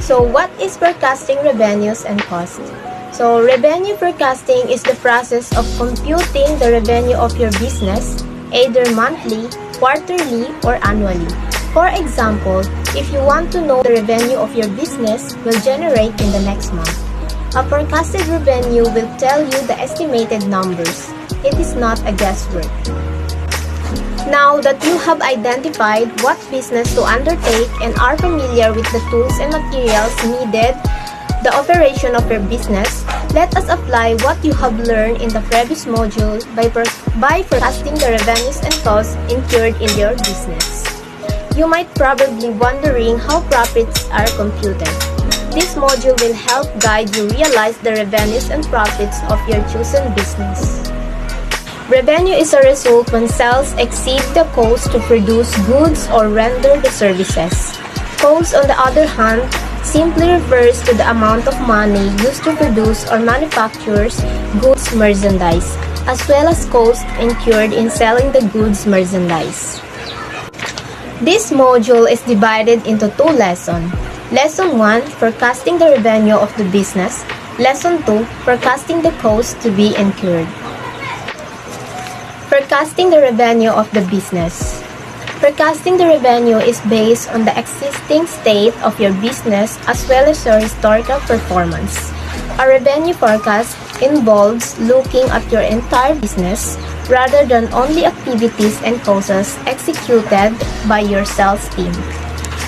So what is forecasting revenues and cost? So revenue forecasting is the process of computing the revenue of your business either monthly, quarterly, or annually. For example, if you want to know the revenue of your business will generate in the next month, a forecasted revenue will tell you the estimated numbers. It is not a guesswork. Now that you have identified what business to undertake and are familiar with the tools and materials needed the operation of your business, let us apply what you have learned in the previous module by forecasting the revenues and costs incurred in your business. You might probably wondering how profits are computed. This module will help guide you realize the revenues and profits of your chosen business. Revenue is a result when sales exceed the cost to produce goods or render the services. Cost, on the other hand, simply refers to the amount of money used to produce or manufacture goods merchandise, as well as cost incurred in selling the goods merchandise. This module is divided into two lessons. Lesson 1, forecasting the revenue of the business. Lesson 2, forecasting the cost to be incurred. Forecasting the revenue of the business. Forecasting the revenue is based on the existing state of your business as well as your historical performance. A revenue forecast involves looking at your entire business rather than only activities and costs executed by your sales team.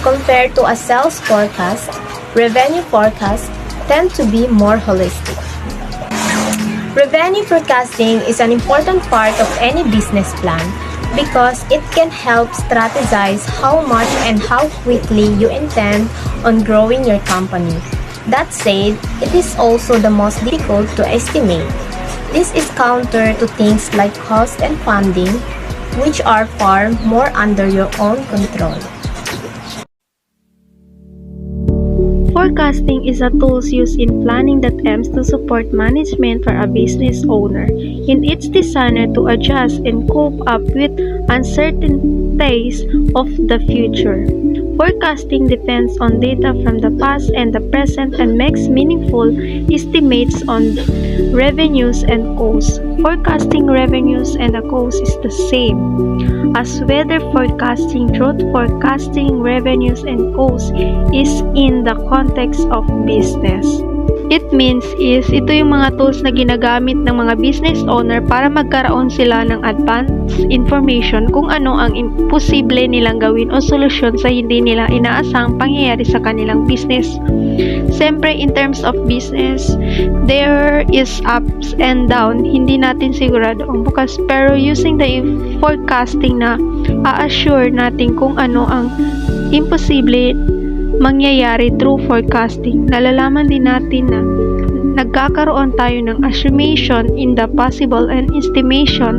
Compared to a sales forecast, revenue forecasts tend to be more holistic. Revenue forecasting is an important part of any business plan because it can help strategize how much and how quickly you intend on growing your company. That said, it is also the most difficult to estimate. This is counter to things like cost and funding, which are far more under your own control. Forecasting is a tool used in planning that aims to support management for a business owner in its desire to adjust and cope up with uncertainties of the future. Forecasting depends on data from the past and the present and makes meaningful estimates on revenues and costs. Forecasting revenues and the cost is the same as weather forecasting. Truth forecasting revenues and costs is in the context of business. It means is ito yung mga tools na ginagamit ng mga business owner para magkaroon sila ng advanced information kung ano ang imposible nilang gawin o solusyon sa hindi nila inaasang pangyayari sa kanilang business. Siyempre, in terms of business, there is ups and down. Hindi natin sigurado ang bukas, pero using the forecasting na a-assure natin kung ano ang imposible mangyayari through forecasting. Nalalaman din natin na nagkakaroon tayo ng assumption in the possible and estimation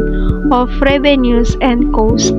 of revenues and cost.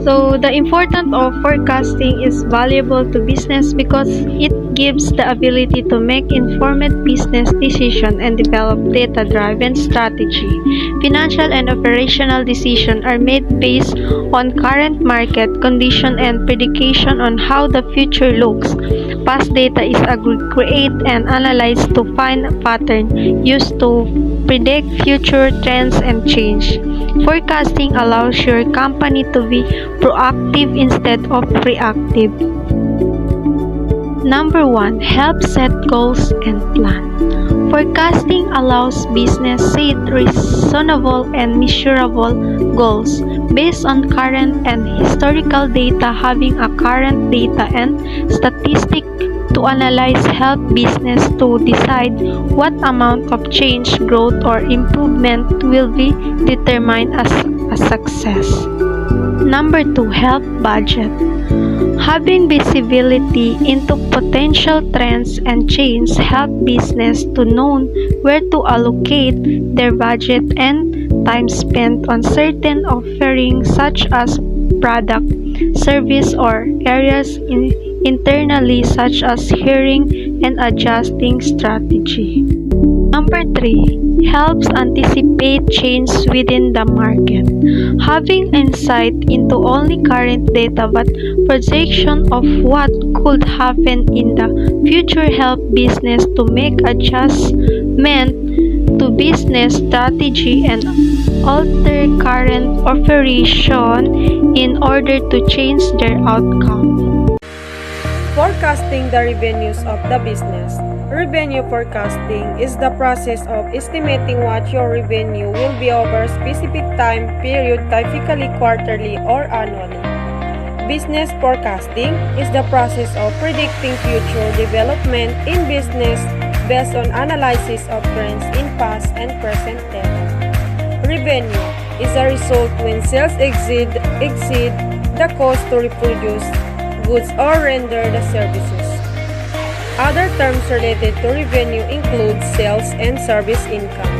So, the importance of forecasting is valuable to business because it gives the ability to make informed business decisions and develop data-driven strategy. Financial and operational decisions are made based on current market condition and prediction on how the future looks. Past data is aggregated and analyzed to find a pattern used to predict future trends and change. Forecasting allows your company to be proactive instead of reactive. Number 1, help set goals and plan. Forecasting allows business set reasonable and measurable goals based on current and historical data. Having a current data and statistic to analyze help business to decide what amount of change, growth, or improvement will be determined as a success. Number 2, help budget. Having visibility into potential trends and changes help business to know where to allocate their budget and time spent on certain offerings such as product, service, or areas internally such as hiring and adjusting strategy. Number 3, helps anticipate change within the market. Having insight into only current data but projection of what could happen in the future help business to make adjustment to business strategy and alter current operation in order to change their outcome. Forecasting the revenues of the business. Revenue forecasting is the process of estimating what your revenue will be over a specific time period, typically quarterly or annually. Business forecasting is the process of predicting future development in business based on analysis of trends in past and present data. Revenue is a result when sales exceed the cost to reproduce goods or render the services. Other terms related to revenue include sales and service income.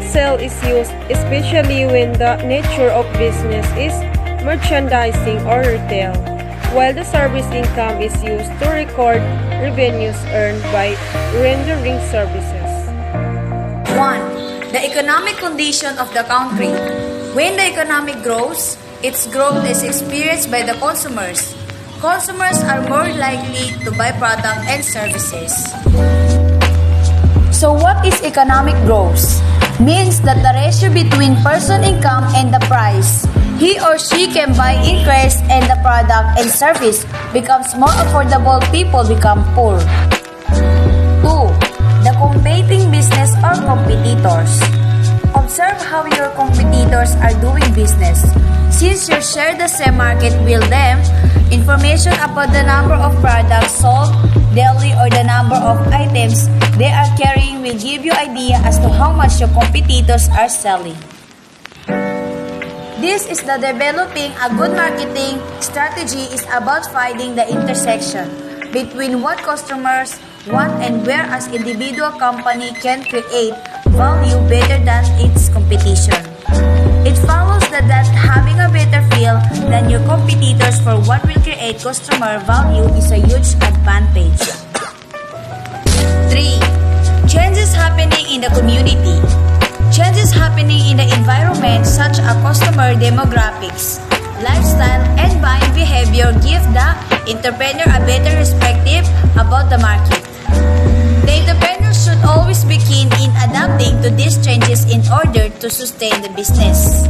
Sale is used especially when the nature of business is merchandising or retail, while the service income is used to record revenues earned by rendering services. 1. The economic condition of the country. When the economy grows, its growth is experienced by the consumers. Consumers are more likely to buy products and services. So what is economic growth? Means that the ratio between person income and the price he or she can buy increase and the product and service becomes more affordable, people become poor. 2. The competing business or competitors. Observe how your competitors are doing business. Since you share the same market with them, information about the number of products sold daily or the number of items they are carrying will give you idea as to how much your competitors are selling. This is the developing a good marketing strategy is about finding the intersection between what customers want and where as individual company can create value better than its competition. It follows that having a better feel than your competitors for what will create customer value is a huge advantage. 3. Changes happening in the community. Changes happening in the environment such as customer demographics, lifestyle, and buying behavior give the entrepreneur a better perspective about the market. The entrepreneur should always be keen in adapting to these changes in order to sustain the business.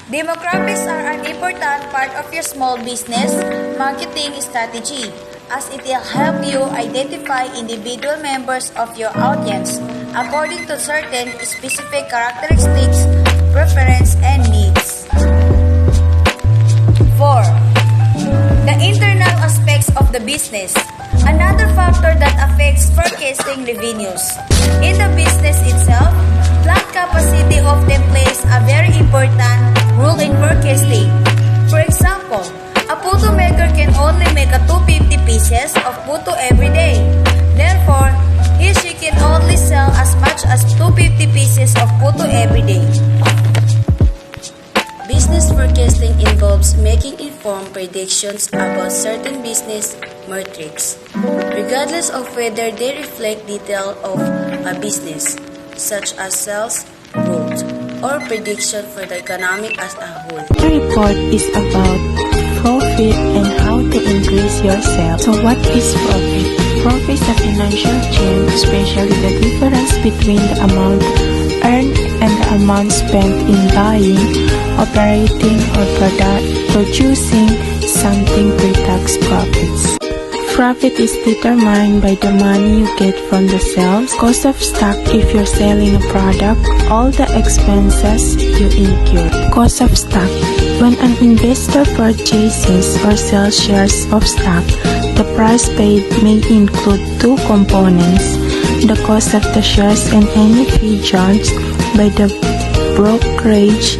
Demographics are an important part of your small business marketing strategy as it will help you identify individual members of your audience according to certain specific characteristics, preferences, and needs. 4. The internal aspects of the business. Another factor that affects forecasting revenues. In the business itself, plant capacity often plays a very important role in forecasting. For example, a photo maker can only make a 250 pieces of photo every day. Therefore, he or she can only sell as much as 250 pieces of photo every day. Business forecasting involves making informed predictions about certain business metrics, regardless of whether they reflect detail of a business, such as sales, growth, or prediction for the economy as a whole. The report is about profit and how to increase your sales. So what is profit? Profit is a financial change, especially the difference between the amount earned and the amount spent in buying, operating, or producing something pre-tax profits. Profit is determined by the money you get from the sales, cost of stock if you're selling a product, all the expenses you incur. Cost of stock. When an investor purchases or sells shares of stock, the price paid may include two components: the cost of the shares and any fee charged by the brokerage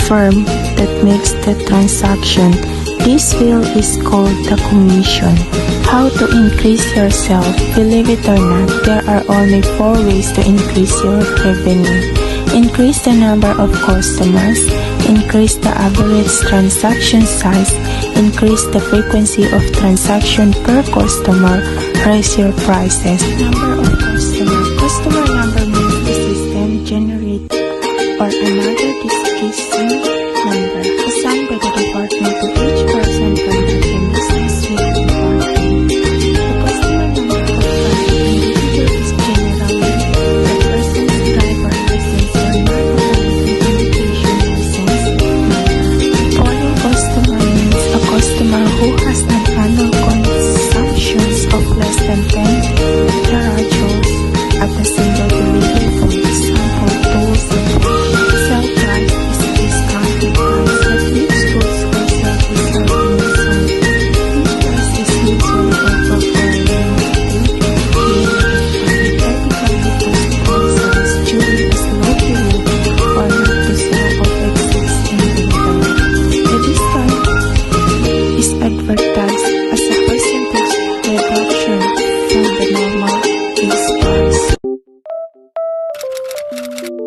firm that makes the transaction. This fee is called the commission. How to increase your sales? Believe it or not, there are only 4 ways to increase your revenue. Increase the number of customers, increase the average transaction size, increase the frequency of transaction per customer, raise your prices. Number of customers. Customer number means the system generate or another distinct number assigned by the department to each person from the business. you.